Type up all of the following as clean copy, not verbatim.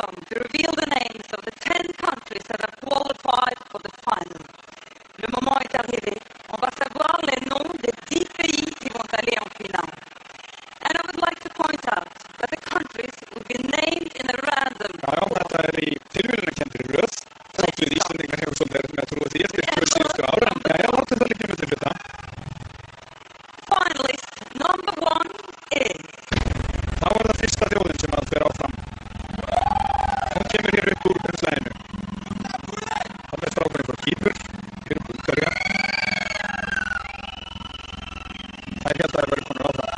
welcome to reveal the names of the 10 countries that have qualified for the final. Le moment est arrivé. On va savoir les noms des 10 pays qui vont aller en finale. And I would like to point out that the countries will be named in a random order. Þetta í tilvíðunarkenndri röð. Þátt við Íslendingar hefur svolítið verið með að trúa því eftir 2 síðustu ára. Látum það líka milli hluta. Finalist number 1 is... Þá það fyrsta þjóðin sem að fer áfram. Hún kemur hér upp úr umslæðinu. Það frábæri frá Kýpur, hér úr Búlgaría. Það hérna verið konur áfram.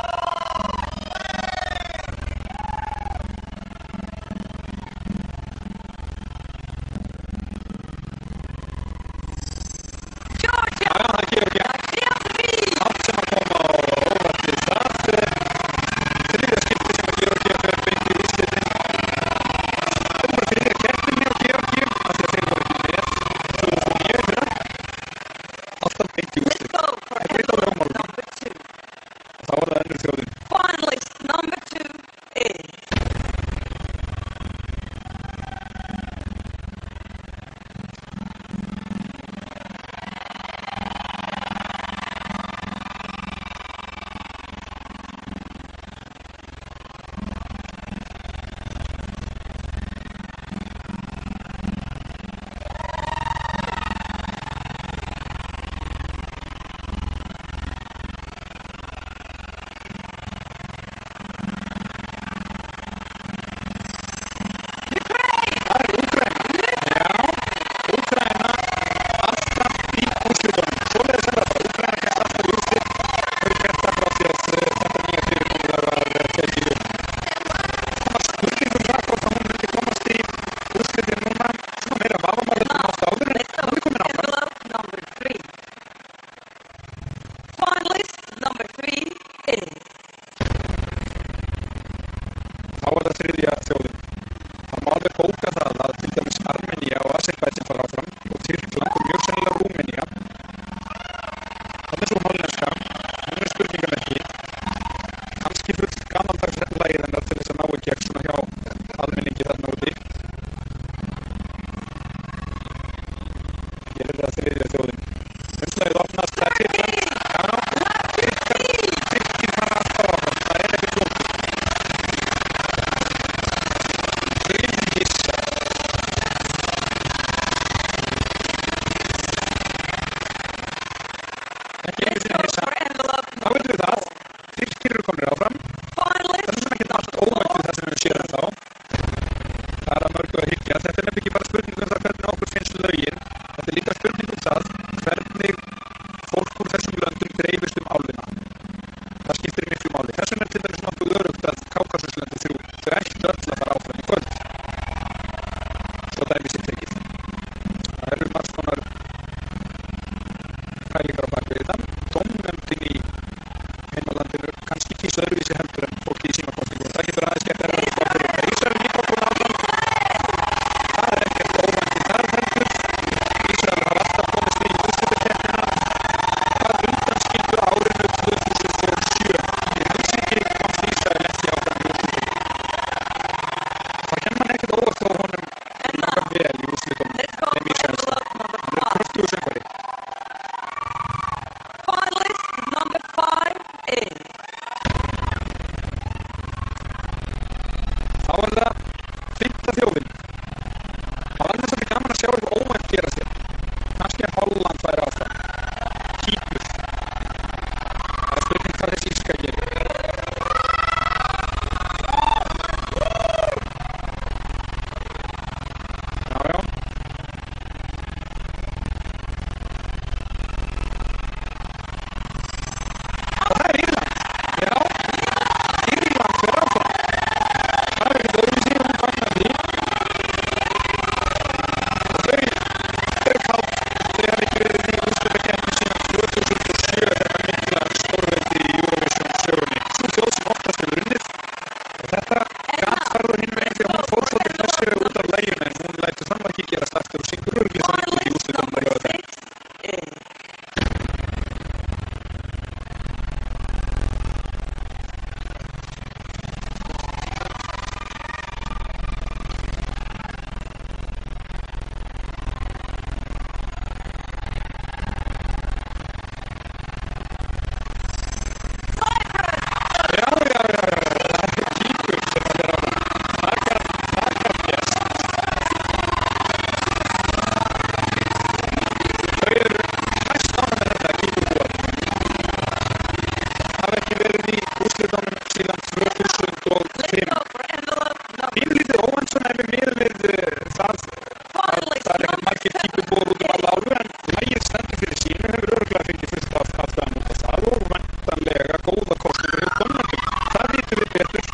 margir kýpubúar út alla álfu en lagið stendur fyrir sínu, hefur örugglega fengið fullt af aðstæðum út af það og væntanlega góða kosningar hjá dómnefndum. Það vitum við betur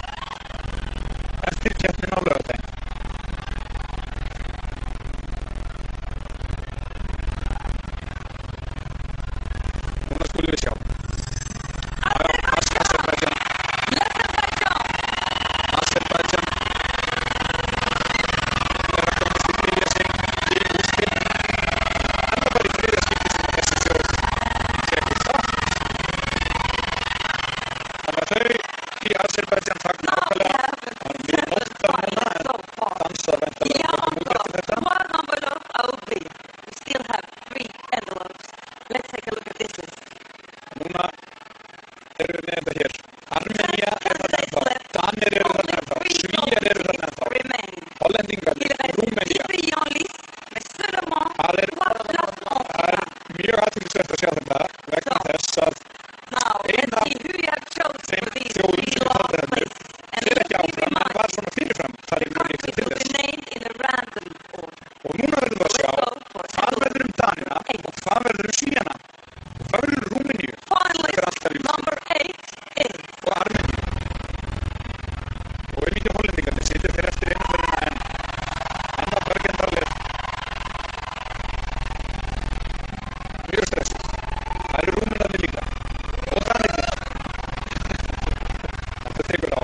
eftir keppnina á laugardaginn. Núna skulum við sjá. Azerbaijan er að komast í þriðja sinn í úrslit. En það var í þriðja skipti sem þessi þjóð segjast það. Þannig að þau í Azerbaijan fagna ákvæmlega. Það er mjög oftar núna en dansa væntanlega út eftir þetta. Núna erum við með þetta hér. Armenía er þarna ennþá, Danir eru þarna ennþá, Svíar eru þarna ennþá, Hollendingarnir, Rúmenía. Það er mjög athyglisvert að sjá þetta vegna þess að ein af þeim þjóðum sem haldið þetta upp er ekki áfram en var svona fyrirfram þar mjög líklega til þess. Og núna verðum við að sjá hvað verður Danina og hvað verður Svíana og hvað verður Rúmeníu. Þetta er alltaf í og Armeníu. Og líka Hollendingarnir sitja þeir eftir einu ferðina en á Bergendal er mjög stressuð. Það eru Rúmenarnir líka og Danirnir. Þetta tekur á.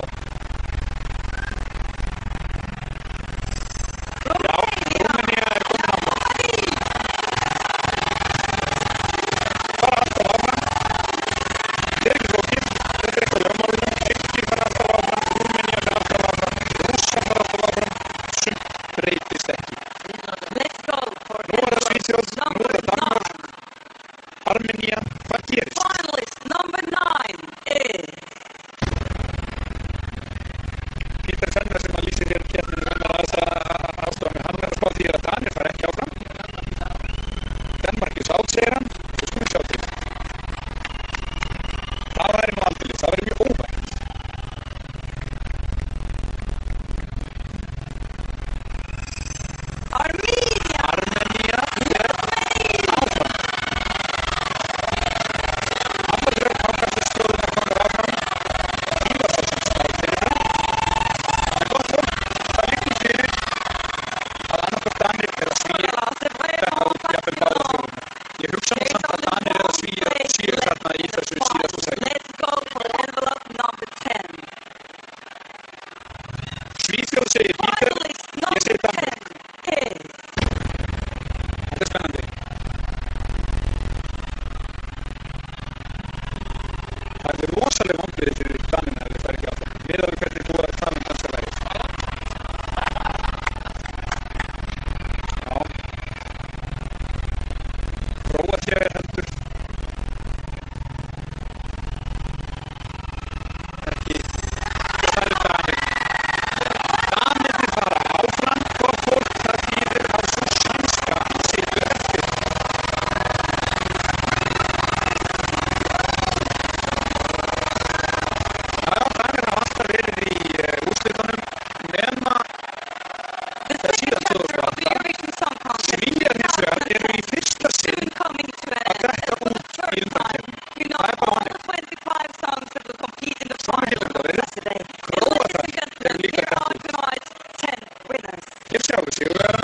Já, Rúmenía er komið áfram. Bara alltaf áfram. Þetta er ekki flókið. Þetta er eitthvað lögmálum. Tyrkir fara alltaf áfram. Rúmenía fara alltaf áfram. Rússar fara alltaf áfram. Sumt breytist ekki. Nú er það Svíþjóð. Nú er það Danmörk. Armenía. Hvað gerist? Peter Fenner sem að lýsir hér keppninu er aðeins að ástofa mig. Hann er að spá því að Danir fara ekki áfram. Denmark is out, segir hann. Við skulum sjá til. Það væri nú aldeilis. Það væri mjög óvænt. Armenía er áfram. Amalur framkvæmdastjórinn er komið áfram. Ívarsson spáð fyrirfram. En gott fólk, það liggur fyrir að annarkvort Danir eða Svíar taka út jafnvel báða þjóðirnar. Ég hugsa nú samt að Danir eða Svíar séu þarna í þessu síðasta sæti. Svíþjóð segir Peter, ég segi Danmörk. Þetta er spennandi. Það er rosaleg vonbrigði fyrir Danina ef þeir fara ekki áfram. Miðað við hvernig búið að tala danska lagið. Já. Króatía er heldur ekki. Það eru Danir. Danirnir fara áfram. Gott fólk, það þýðir að sú sænska situr eftir. Danir hafa alltaf verið í úrslitunum nema það síðan 2008. Svíar hins vegar eru í fyrsta sinn að detta út í undankeppni. Það er bara þannig. Svona hefur þetta verið. Króatar eru líka detta út. Hér sjáum við sigurvegara